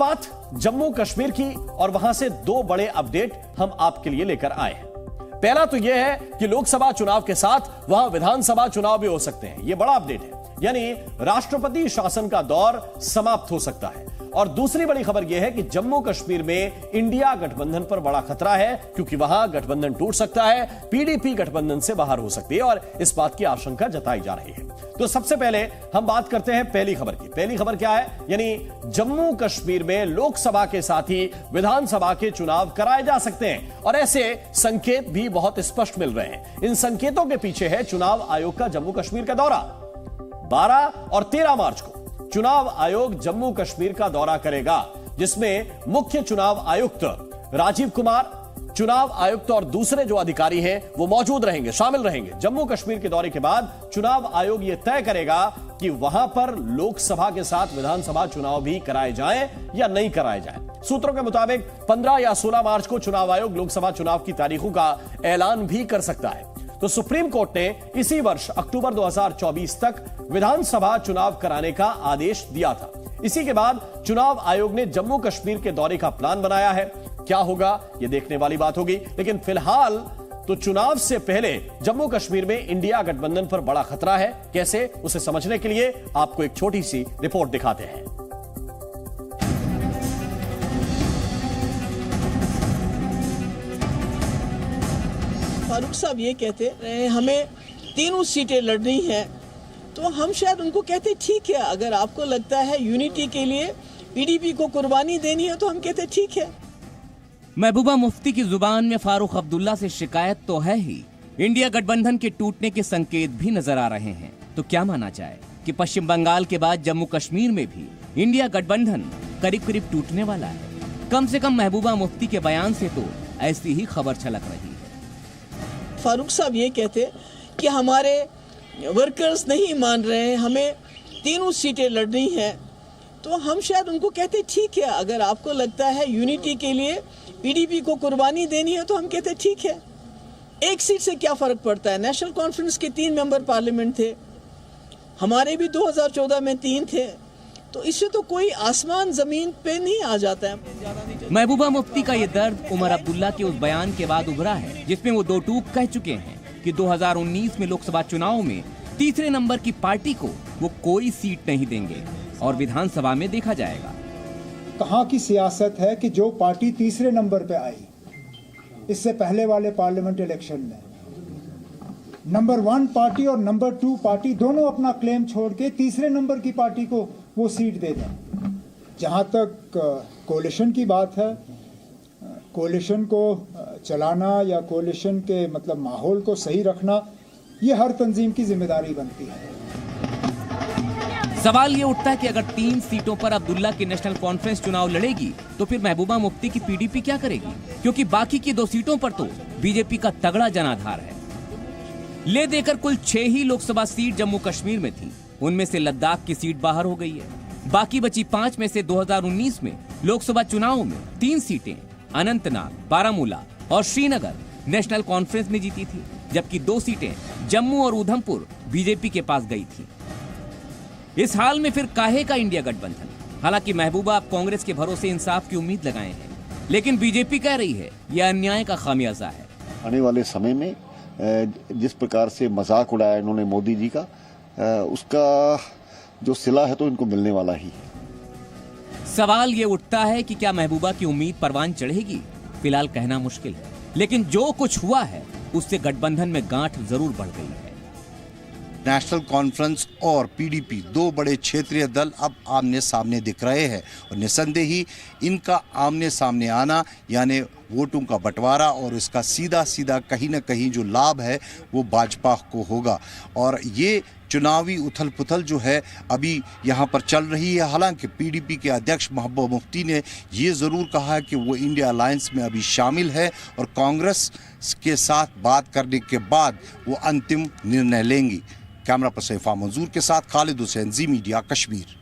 बात जम्मू कश्मीर की और वहां से दो बड़े अपडेट हम आपके लिए लेकर आए हैं। पहला तो यह है कि लोकसभा चुनाव के साथ वहां विधानसभा चुनाव भी हो सकते हैं। यह बड़ा अपडेट है, यानी राष्ट्रपति शासन का दौर समाप्त हो सकता है। और दूसरी बड़ी खबर यह है कि जम्मू कश्मीर में इंडिया गठबंधन पर बड़ा खतरा है, क्योंकि वहां गठबंधन टूट सकता है, पीडीपी गठबंधन से बाहर हो सकती है और इस बात की आशंका जताई जा रही है। तो सबसे पहले हम बात करते हैं पहली खबर की। पहली खबर क्या है? यानी जम्मू कश्मीर में लोकसभा के साथ ही विधानसभा के चुनाव कराए जा सकते हैं और ऐसे संकेत भी बहुत स्पष्ट मिल रहे हैं। इन संकेतों के पीछे है चुनाव आयोग का जम्मू कश्मीर का दौरा। 12 और 13 मार्च को चुनाव आयोग जम्मू कश्मीर का दौरा करेगा, जिसमें मुख्य चुनाव आयुक्त राजीव कुमार, चुनाव आयुक्त और दूसरे जो अधिकारी हैं वो मौजूद रहेंगे, शामिल रहेंगे। जम्मू कश्मीर के दौरे के बाद चुनाव आयोग यह तय करेगा कि वहां पर लोकसभा के साथ विधानसभा चुनाव भी कराए जाएं या नहीं कराए जाएं। सूत्रों के मुताबिक 15 या 16 मार्च को चुनाव आयोग लोकसभा चुनाव की तारीखों का ऐलान भी कर सकता है। तो सुप्रीम कोर्ट ने इसी वर्ष अक्टूबर 2024 तक विधानसभा चुनाव कराने का आदेश दिया था। इसी के बाद चुनाव आयोग ने जम्मू कश्मीर के दौरे का प्लान बनाया है। क्या होगा यह देखने वाली बात होगी, लेकिन फिलहाल तो चुनाव से पहले जम्मू कश्मीर में इंडिया गठबंधन पर बड़ा खतरा है। कैसे, उसे समझने के लिए आपको एक छोटी सी रिपोर्ट दिखाते हैं। फारूक साहब ये कहते हैं हमें तीनों सीटें लड़नी हैं, तो हम शायद उनको कहते ठीक है, अगर आपको लगता है यूनिटी के लिए पीडीपी को कुर्बानी देनी है तो हम कहते ठीक है। महबूबा मुफ्ती की जुबान में फारूक अब्दुल्ला से शिकायत तो है ही, इंडिया गठबंधन के टूटने के संकेत भी नजर आ रहे हैं। तो क्या माना जाए कि पश्चिम बंगाल के बाद जम्मू कश्मीर में भी इंडिया गठबंधन करीब करीब टूटने वाला है। कम से कम महबूबा मुफ्ती के बयान से तो ऐसी ही खबर छलक रही है। फारूक साहब ये कहते कि हमारे वर्कर्स नहीं मान रहे हैं, हमें तीनों सीटें लड़नी हैं, तो हम शायद उनको कहते ठीक है, अगर आपको लगता है यूनिटी के लिए पीडीपी को कुर्बानी देनी है तो हम कहते ठीक है। एक सीट से क्या फर्क पड़ता है? नेशनल कॉन्फ्रेंस के 3 मेंबर पार्लियामेंट थे, हमारे भी 2014 में 3 थे, तो इससे तो कोई आसमान जमीन पे नहीं आ जाता है। महबूबा मुफ्ती का ये दर्द उमर अब्दुल्ला के उस बयान के बाद उभरा है, जिसमें वो दो टूक कह चुके हैं कि 2019 में लोकसभा चुनाव में तीसरे नंबर की पार्टी को वो कोई सीट नहीं देंगे और विधानसभा में देखा जाएगा। कहाँ की सियासत है कि जो पार्टी तीसरे नंबर पे आई इससे पहले वाले पार्लियामेंट इलेक्शन में, नंबर 1 पार्टी और नंबर 2 पार्टी दोनों अपना क्लेम छोड़ के तीसरे नंबर की पार्टी को वो सीट दे दें। जहाँ तक कोलिशन की बात है, कोलिशन को चलाना या कोलिशन के मतलब माहौल को सही रखना, ये हर तंजीम की जिम्मेदारी बनती है। सवाल ये उठता है कि अगर 3 सीटों पर अब्दुल्ला की नेशनल कॉन्फ्रेंस चुनाव लड़ेगी तो फिर महबूबा मुफ्ती की पीडीपी क्या करेगी, क्योंकि बाकी की 2 सीटों पर तो बीजेपी का तगड़ा जनाधार है। ले देकर कुल 6 ही लोकसभा सीट जम्मू कश्मीर में थी, उनमें से लद्दाख की सीट बाहर हो गई है। बाकी बची 5 में से 2019 में लोकसभा चुनाव में 3 सीटें अनंतनाग, बारामूला और श्रीनगर नेशनल कॉन्फ्रेंस ने जीती थी, जबकि 2 सीटें जम्मू और उधमपुर बीजेपी के पास गई थी। इस हाल में फिर काहे का इंडिया गठबंधन? हालांकि महबूबा अब कांग्रेस के भरोसे इंसाफ की उम्मीद लगाए हैं, लेकिन बीजेपी कह रही है यह अन्याय का खामियाजा है। आने वाले समय में जिस प्रकार से मजाक उड़ाया इन्होंने मोदी जी का, उसका जो सिला है तो इनको मिलने वाला ही है। सवाल ये उठता है कि क्या महबूबा की उम्मीद परवान चढ़ेगी? फिलहाल कहना मुश्किल है, लेकिन जो कुछ हुआ है उससे गठबंधन में गांठ जरूर बढ़ गई है। नेशनल कॉन्फ्रेंस और पीडीपी 2 बड़े क्षेत्रीय दल अब आमने सामने दिख रहे हैं और निसंदेह ही इनका आमने सामने आना यानी वोटों का बंटवारा और इसका सीधा सीधा कहीं ना कहीं जो लाभ है वो भाजपा को होगा। और ये चुनावी उथल पुथल जो है अभी यहाँ पर चल रही है। हालांकि पीडीपी के अध्यक्ष महबूबा मुफ्ती ने ये ज़रूर कहा है कि वो इंडिया अलायंस में अभी शामिल है और कांग्रेस के साथ बात करने के बाद वो अंतिम निर्णय लेंगी। कैमरा पर्सन इरफान मंजूर के साथ खालिद हुसैन, जी मीडिया, कश्मीर।